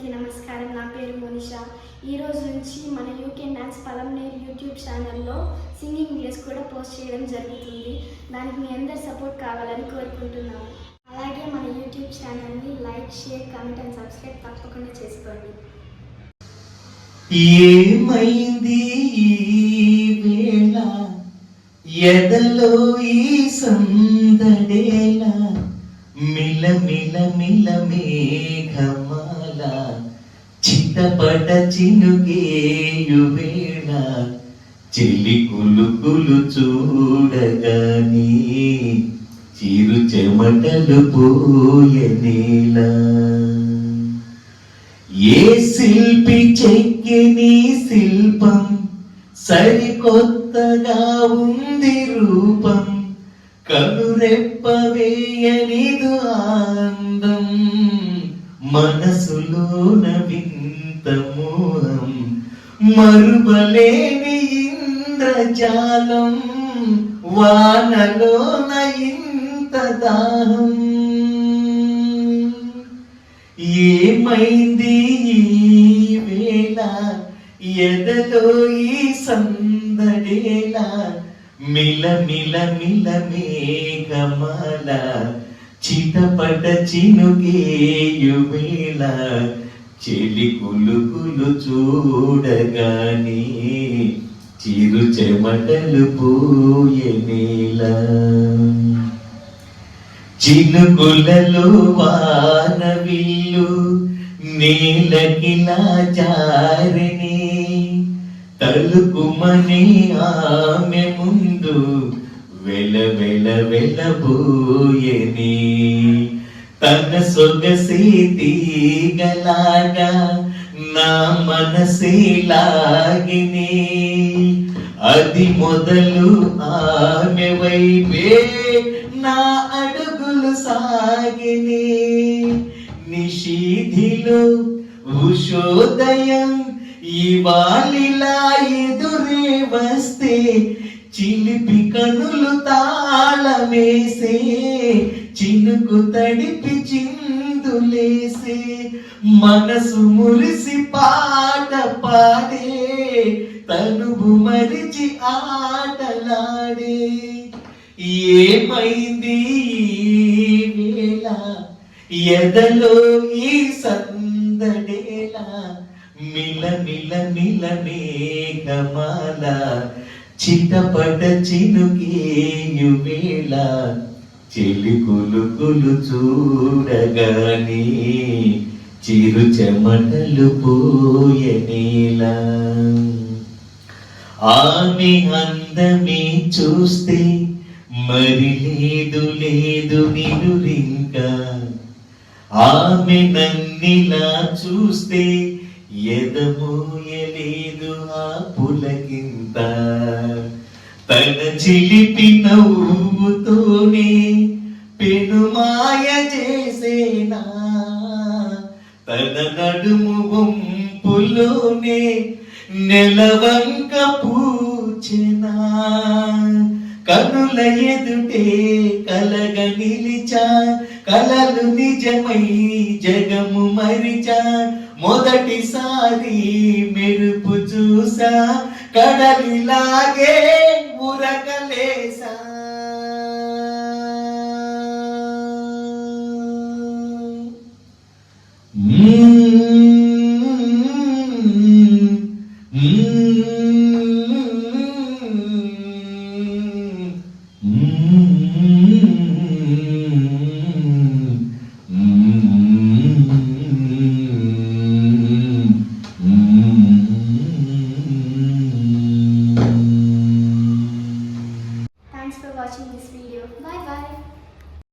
అందరికీ నమస్కారం. నా పేరు మోనిషా. ఈ రోజు నుంచి మన యూకే డాన్స్ పలంనేర్ యూట్యూబ్ ఛానల్లో సింగింగ్ వీడియోస్ కూడా పోస్ట్ చేయడం జరుగుతుంది. దానికి మీ అందరి సపోర్ట్ కావాలని కోరుకుంటున్నాను. అలాగే మన యూట్యూబ్ ఛానల్ని like, share, comment and subscribe తప్పకుండా చేసుకోండి. ఏమైంది ఈ వేళ ఎదలో ఈ సందడేలా మిల మిల మిల మేఘమాల చిటపట చినుగేయు వేళ చెలి కులుకులు చూడగానే చిరు చెమటలు పోయనేలా ఏ శిల్పి చెక్కిని శిల్పం సరికొత్తగా ఉంది రూపం కనురెప్పవేయనిదు ఆనందం మనసులోన వింత మోహం మరువలేని ఇంద్రజాలం వానలోన ఇంత దాహం ఏమైంది ఈ వేళ ఎదలో ఈ సందడేలా మిల మిల మిల మేఘమాల చిటపట చినుగేయు వేళ చెలి కులుకులు చూడగానే చిరు చెమటలు పోయనేలా చినుకులలో వానవిల్లు నేలకిలా జారిని తలుకుమని ఆమె ముందు వెల వెల వెలబోయని తన సొగసి తీగలాగా నా మనసే లాగిని అది మొదలు ఆమె వైపే నా అడుగులు సాగిని నిషీధిలో ఉషోదయం ఇవాళిలా ఎదురే వస్తే చిలిపి కనులు తాళమేసే చినుకు తడిపి చిందులేసే మనసు మురిసి పాట పాడే తనువు మరిచి ఆటలాడే ఏమైంది వేళ ఎదలో ఈ సందడేలా మిల మిల మిల మేఘమాల చిటపట చినుగేయు వేళ చెలి కులుకులు చూడగానే చిరు చెమటలు పోయనేలా ఆమె అందమే చూస్తే మరి లేదు లేదు నిలురింకా ఆమె నన్నిలా చూస్తే ఎదమోయలేదు ఆ పులకింత తన చిలిపి నవ్వుతోనే పెనుమాయ చేసేనా తన నడుము వంపులోనే నెలవంక పూచెనా కనుల ఎదుటే కలగ నిలిచా కలలు నిజమై జగము మరిచా మొదటిసారి మెరుపు చూసా కడలిలాగే ఉరకలేసా.